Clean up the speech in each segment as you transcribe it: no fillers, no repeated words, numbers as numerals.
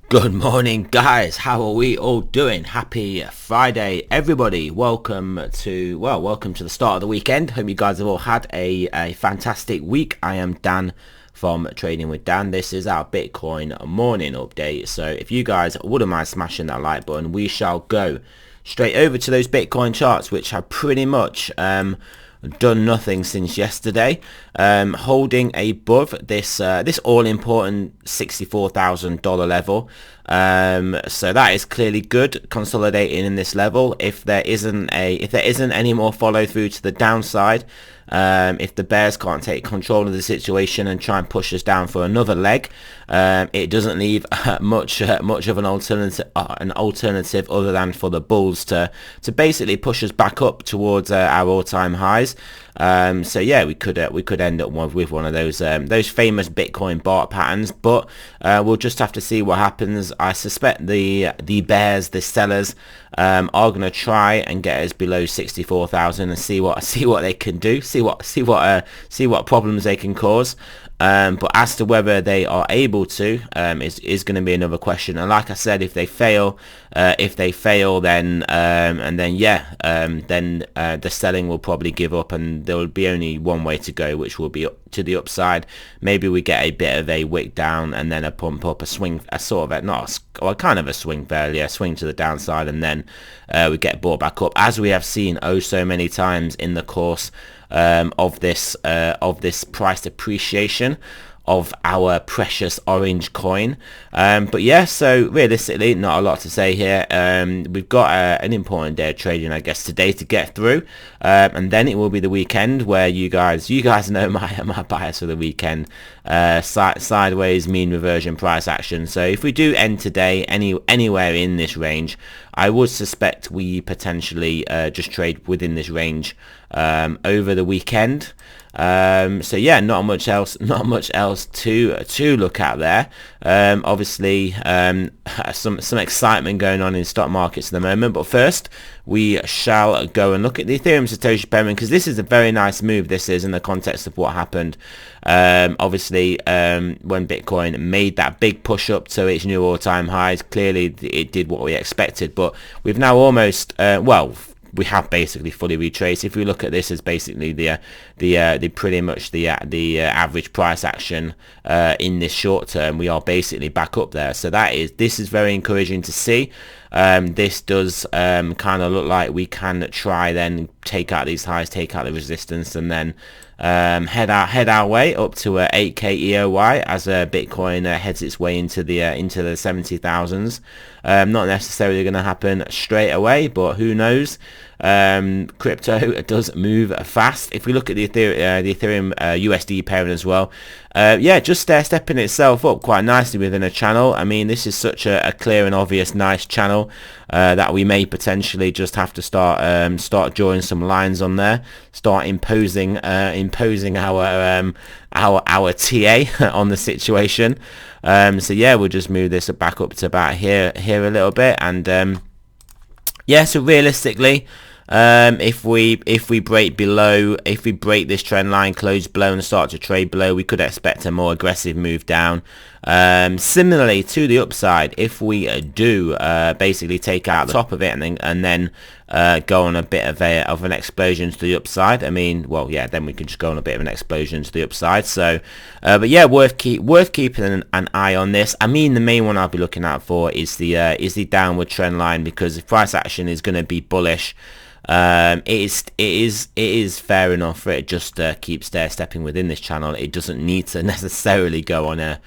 Good morning, guys. How are we all doing? Happy Friday, everybody. Welcome to the start of the weekend. Hope you guys have all had a fantastic week. I am Dan from Trading with Dan. This is our Bitcoin morning update. So if you guys wouldn't mind smashing that like button, we shall go straight over to those Bitcoin charts, which have pretty much done nothing since yesterday, holding above this all important $64,000 level. So that is clearly good, consolidating in this level. If there isn't any more follow through to the downside, if the bears can't take control of the situation and try and push us down for another leg, it doesn't leave much of an alternative other than for the bulls to basically push us back up towards our all-time highs. So yeah, we could end up with one of those famous Bitcoin BART patterns, but we'll just have to see what happens. I suspect the bears, the sellers, are going to try and get us below 64,000 and see what they can do, see what problems they can cause. But as to whether they are able to, is going to be another question. And like I said, if they fail, then the selling will probably give up, and there will be only one way to go, which will be up to the upside. Maybe we get a bit of a wick down and then a pump up, a swing, a swing failure, a swing to the downside, and then we get brought back up, as we have seen so many times in the course of this price appreciation of our precious orange coin. But yeah, so realistically, not a lot to say here. We've got an important day of trading, I guess, today to get through, and then it will be the weekend, where you guys know my bias for the weekend. Sideways mean reversion price action. So if we do end today anywhere in this range, I would suspect we potentially just trade within this range over the weekend. So yeah, not much else to look at there. Obviously, some excitement going on in stock markets at the moment, but first we shall go and look at the Ethereum Satoshi payment, because this is a very nice move. This is in the context of what happened. Obviously, when Bitcoin made that big push up to its new all-time highs, clearly it did what we expected, but we've now almost we have basically fully retraced. If we look at this as basically the average price action in this short term, we are basically back up there. So this is very encouraging to see. This does kind of look like we can try then take out these highs, take out the resistance, and then head our way up to 8k EOY as Bitcoin heads its way into the 70,000s. Not necessarily going to happen straight away, but who knows? Crypto does move fast. If we look at the Ethereum USD pairing as well, just stepping itself up quite nicely within a channel. I mean, this is such a clear and obvious nice channel that we may potentially just have to start drawing some lines on there, start imposing our TA on the situation. So yeah, we'll just move this back up to about here a little bit, and so realistically, if we break this trend line, close below and start to trade below, we could expect a more aggressive move down. Similarly to the upside, if we do basically take out the top of it and then go on a bit of an explosion to the upside, I mean, then we can just go on a bit of an explosion to the upside. So, but yeah, worth keeping an eye on this. I mean, the main one I'll be looking out for is the downward trend line, because if price action is going to be bullish, it is fair enough for it just to keep stair-stepping within this channel. It doesn't need to necessarily go on an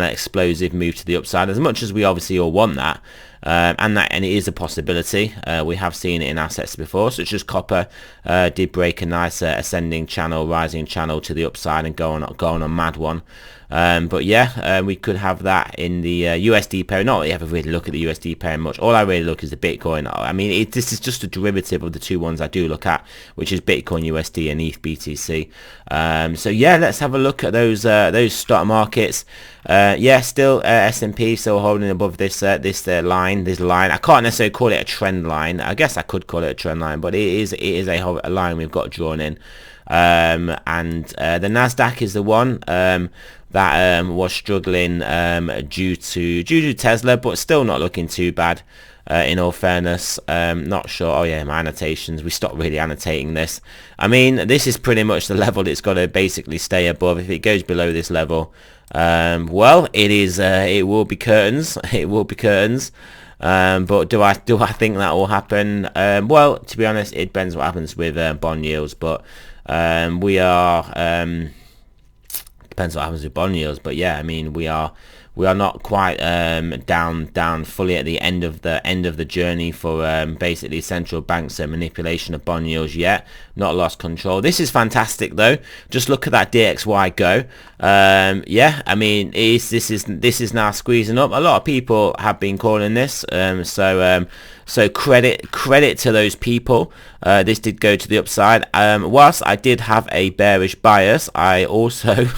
explosive move to the upside, as much as we obviously all want that. And it is a possibility. We have seen it in assets before, such as copper did break a nice ascending channel, rising channel to the upside and go on a mad one. But yeah, we could have that in the USD pair. Not ever really look at the USD pair much. All I really look is the Bitcoin. I mean, this is just a derivative of the two ones I do look at, which is Bitcoin USD and ETH BTC. So yeah, let's have a look at those stock markets. Still S&P still holding above this line. I can't necessarily call it a trend line. I guess I could call it a trend line, but it is a line we've got drawn in. And the Nasdaq is the one. that was struggling due to Tesla, but still not looking too bad. In all fairness, not sure. Oh yeah, my annotations, we stopped really annotating this. I mean, this is pretty much the level it's got to basically stay above. If it goes below this level, well, it will be curtains. It will be curtains. But do I think that will happen? Well, to be honest, it depends what happens with bond yields, but depends what happens with bond yields. But yeah, I mean, we are not quite down fully at the end of the journey for basically central banks' manipulation of bond yields yet. Not lost control. This is fantastic though. Just look at that DXY go. Yeah, I mean, this is now squeezing up. A lot of people have been calling this. So credit to those people. This did go to the upside. Whilst I did have a bearish bias, I also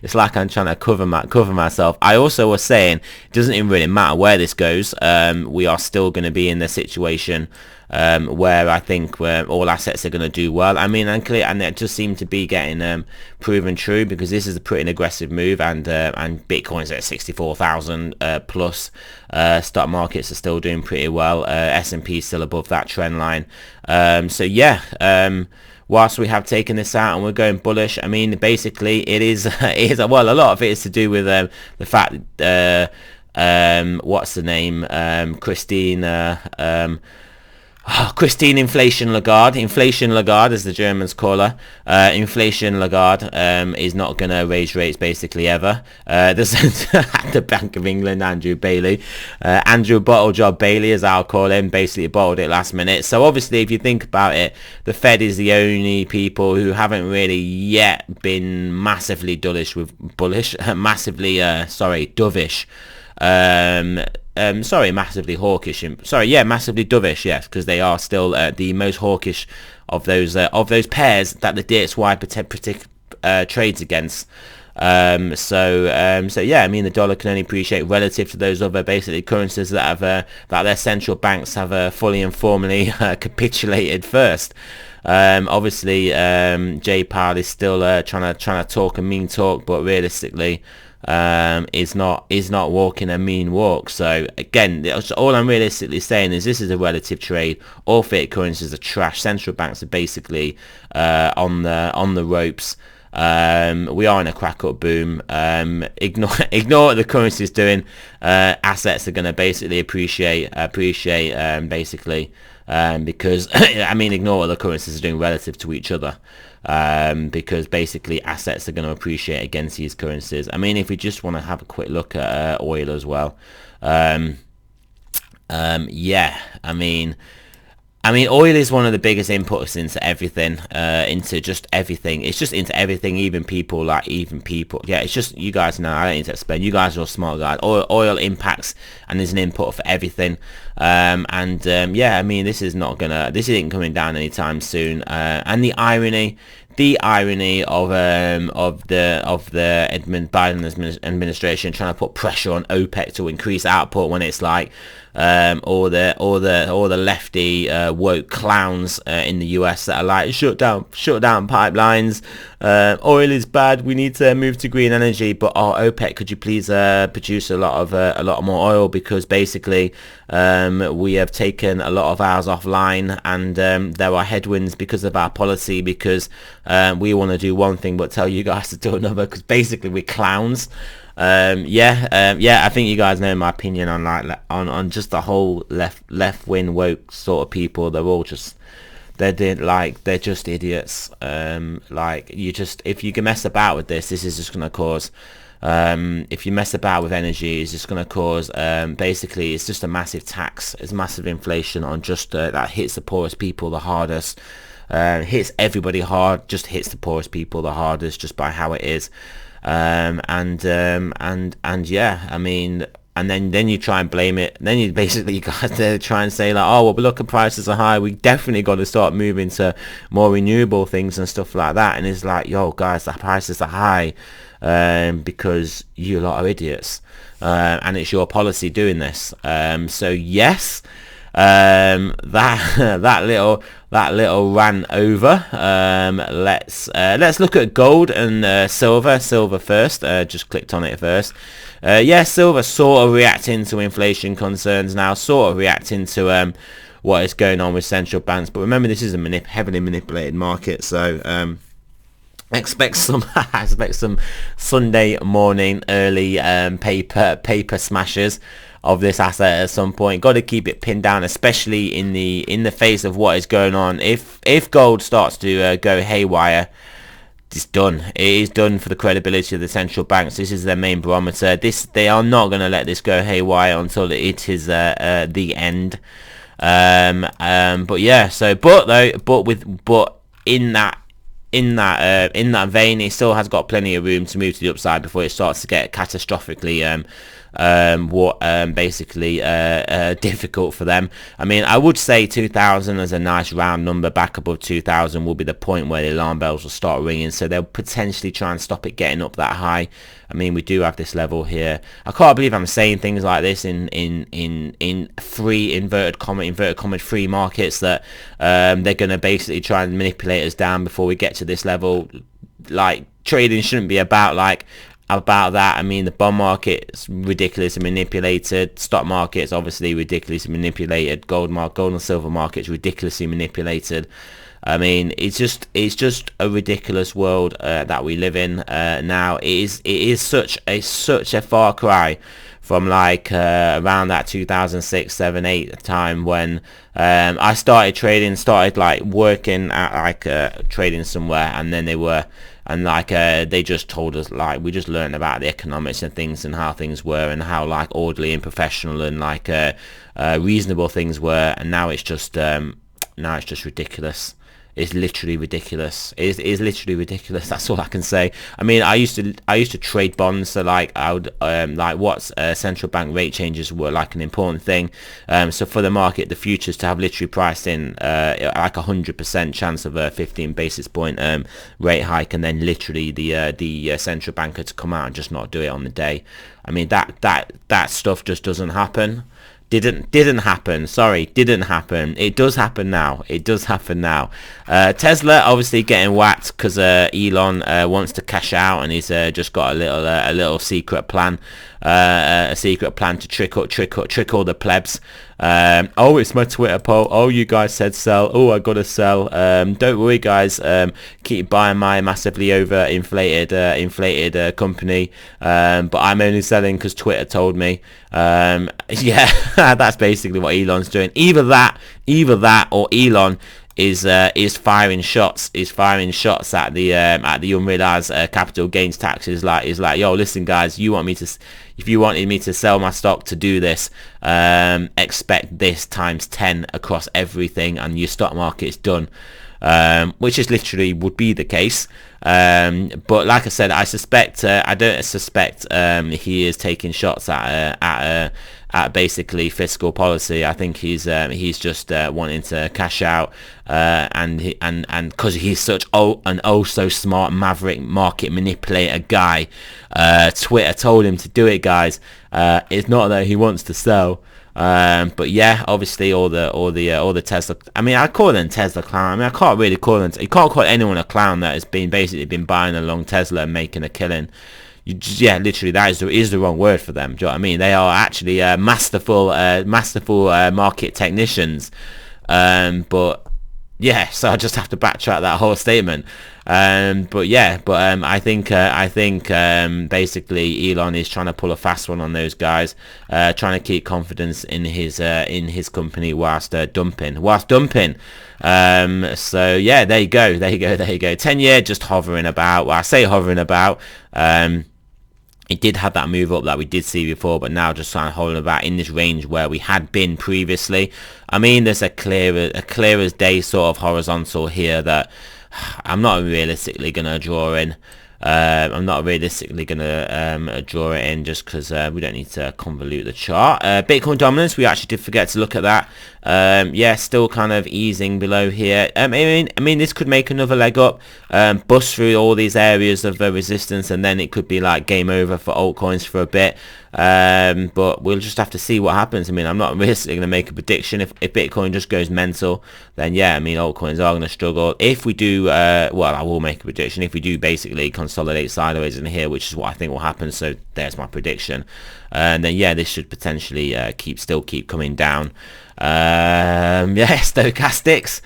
it's like I'm trying to cover myself. I also was saying it doesn't even really matter where this goes. We are still going to be in the situation where I think all assets are going to do well. I mean, and it just seemed to be getting proven true, because this is a pretty aggressive move, and Bitcoin's at 64,000 plus. Stock markets are still doing pretty well. S&P still above that trend line. So yeah. Whilst we have taken this out and we're going bullish, I mean, basically it is well, a lot of it is to do with the fact what's the name, Christine Inflation Lagarde as the Germans call her. Inflation Lagarde is not going to raise rates basically ever. There's the Bank of England, Andrew Bailey, Andrew Bottlejob Bailey as I'll call him, basically bottled it last minute. So obviously if you think about it, the Fed is the only people who haven't really yet been massively dovish. Massively hawkish. Massively dovish. Yes, because they are still the most hawkish of those pairs that the DXY trades against. So yeah, I mean, the dollar can only appreciate relative to those other basically currencies that have that their central banks have fully and formally capitulated first. Obviously, Jay Powell is still trying to talk a mean talk, but realistically, is not walking a mean walk. So again, all I'm realistically saying is this is a relative trade. All fiat currencies are trash. Central banks are basically on the ropes. We are in a crack up boom. Ignore what the currency is doing. Assets are going to basically appreciate basically. Because I mean, ignore what the currencies are doing relative to each other, because basically assets are going to appreciate against these currencies. I mean, if we just want to have a quick look at oil as well, yeah, I mean, oil is one of the biggest inputs into everything, into just everything. It's just into everything, even people. Yeah, it's just, you guys know, I don't need to explain. You guys are all smart guys. Oil impacts and is an input for everything. Yeah, I mean, this isn't coming down anytime soon. And the irony of the Biden administration trying to put pressure on OPEC to increase output, when it's like all the lefty woke clowns in the US that are like, shut down pipelines, oil is bad, we need to move to green energy, but OPEC, could you please produce a lot more oil, because basically we have taken a lot of ours offline, and there are headwinds because of our policy, because we want to do one thing but tell you guys to do another, because basically we're clowns. I think you guys know my opinion on on just the whole left wing woke sort of people. They're all just they're just idiots. If you can mess about with this is just going to cause if you mess about with energy, it's just going to cause basically it's just a massive tax. It's massive inflation on just that hits the poorest people the hardest. Hits everybody hard, just hits the poorest people the hardest, just by how it is. Yeah, I mean, and then you try and blame it. Then you basically got to try and say like, oh well, look, the prices are high. We definitely got to start moving to more renewable things and stuff like that. And it's like, yo, guys, the prices are high because you lot are idiots, and it's your policy doing this. So yes. that little ran over. Let's look at gold and silver first. Just clicked on it first. Yeah, silver sort of reacting to inflation concerns now, sort of reacting to what is going on with central banks. But remember, this is a heavily manipulated market, so expect some Sunday morning early paper smashes of this asset at some point. Got to keep it pinned down, especially in the face of what is going on. If gold starts to go haywire, it's done. It is done for the credibility of the central banks. This is their main barometer. They are not going to let this go haywire until it is the end. But yeah. So but in that vein, it still has got plenty of room to move to the upside before it starts to get catastrophically basically difficult for them. I mean, I would say 2000 as a nice round number. Back above 2000 will be the point where the alarm bells will start ringing, so they'll potentially try and stop it getting up that high. I mean, we do have this level here. I can't believe I'm saying things like this in free inverted comma free markets, that they're going to basically try and manipulate us down before we get to this level. Like, trading shouldn't be about that. I mean, the bond market's ridiculously manipulated. Stock market's obviously ridiculously manipulated. Gold and silver market's ridiculously manipulated. I mean, it's just a ridiculous world that we live in now. It is such a far cry from like around that 2006, 7, 8 time when I started like working at like trading somewhere, and then they just told us, like, we just learned about the economics and things and how things were and how like orderly and professional and like reasonable things were, and now it's just ridiculous. It's literally ridiculous. It is literally ridiculous. That's all I can say. I mean, I used to trade bonds, so like I would like what central bank rate changes were like an important thing. So for the market, the futures to have literally priced in like 100% chance of a 15 basis point rate hike, and then literally the central banker to come out and just not do it on the day. I mean, that stuff just doesn't happen. Didn't happen. Sorry, didn't happen. It does happen now. Tesla obviously getting whacked because Elon wants to cash out, and he's just got a little secret plan, to trick all the plebs. Oh, it's my Twitter poll. Oh, you guys said sell. Oh, I gotta sell. Don't worry, guys. Keep buying my massively inflated company. But I'm only selling because Twitter told me. Yeah, that's basically what Elon's doing. Either that, or Elon is firing shots. At the unrealized capital gains tax. Is like, yo, listen, guys, if you wanted me to sell my stock to do this, expect this times 10 across everything, and your stock market's done. Which is literally would be the case. But like I said, I don't suspect he is taking shots at basically fiscal policy. I think he's just wanting to cash out, and because he's such so smart maverick market manipulator guy, Twitter told him to do it, guys. It's not that he wants to sell. But yeah, obviously all the Tesla. I mean, I call them Tesla clown. I mean, I can't really call them. You can't call anyone a clown that has basically been buying along Tesla and making a killing. Yeah, literally, that is the wrong word for them. Do you know what I mean? They are actually masterful market technicians. But yeah, so I just have to backtrack that whole statement. But I think basically Elon is trying to pull a fast one on those guys, trying to keep confidence in his company whilst dumping. So yeah, there you go. 10-year just hovering about. Well, I say hovering about. It did have that move up that we did see before, but now just kind of holding about in this range where we had been previously. I mean, there's a clear as day sort of horizontal here that I'm not realistically going to draw in. I'm not realistically going to draw it in just because we don't need to convolute the chart. Bitcoin dominance, we actually did forget to look at that. Yeah, still kind of easing below here. I mean, this could make another leg up, bust through all these areas of resistance, and then it could be like game over for altcoins for a bit. But we'll just have to see what happens. I mean, I'm not realistically going to make a prediction. If Bitcoin just goes mental, then yeah, I mean, altcoins are going to struggle. If we do, well, I will make a prediction. If we do basically consolidate sideways in here, which is what I think will happen, so there's my prediction. And then yeah, this should potentially still keep coming down. Yeah, stochastics.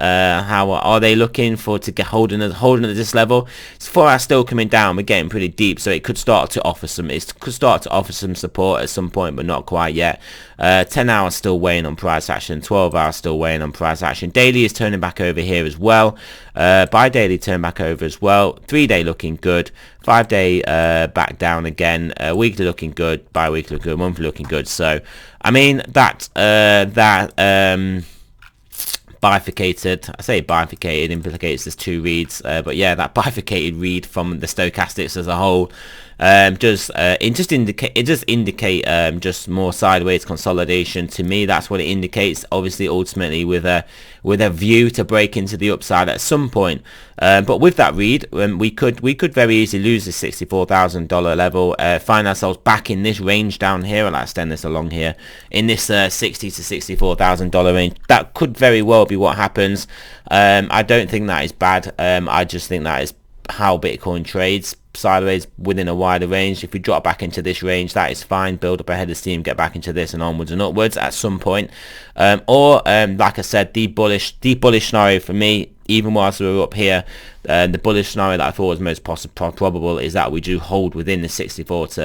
How are they looking for to get holding at this level? It's 4 hours still coming down. We're getting pretty deep, so it could start to offer some support at some point, but not quite yet. 10 hours still weighing on price action. 12 hours still weighing on price action. Daily is turning back over here as well. Buy daily turn back over as well. 3-day looking good. 5-day back down again. Weekly looking good. Bi-weekly looking good. Monthly looking good. So I mean that bifurcated, I say bifurcated implicates there's 2 reads, but yeah, that bifurcated read from the stochastics as a whole does indicate just more sideways consolidation. To me, that's what it indicates. Obviously, ultimately with a view to break into the upside at some point. But with that read, we could very easily lose the $64,000 level, find ourselves back in this range down here. I'll extend this along here in this $60,000 to $64,000 range. That could very well be what happens. I don't think that is bad. I just think that is how Bitcoin trades, sideways within a wider range. If we drop back into this range, that is fine. Build up a head of steam, get back into this and onwards and upwards at some point. Or like I said, the bullish scenario for me, even whilst we were up here, the bullish scenario that I thought was most probable is that we do hold within the $64,000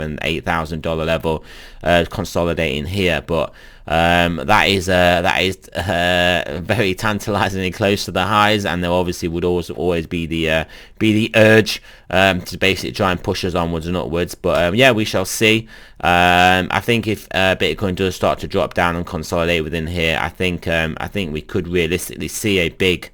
to $8,000 level, consolidating here. But that is very tantalizingly close to the highs, and there obviously would always be the urge to basically try and push us onwards and upwards. But yeah, we shall see. I think if Bitcoin does start to drop down and consolidate within here, I think we could realistically see a big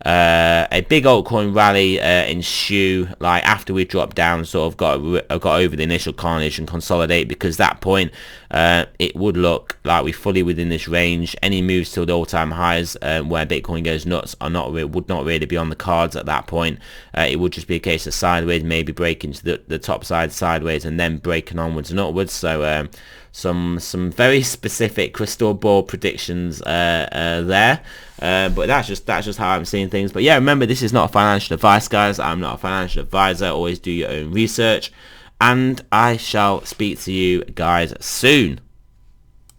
altcoin rally ensue, like after we drop down, sort of got over the initial carnage and consolidate, because that point it would look like we're fully within this range. Any moves to the all-time highs where Bitcoin goes nuts would not really be on the cards at that point. It would just be a case of sideways, maybe breaking to the top side sideways and then breaking onwards and upwards. So some very specific crystal ball predictions there, but that's just how I'm seeing things. But yeah, remember, this is not financial advice, guys. I'm not a financial advisor. Always do your own research, and I shall speak to you guys soon.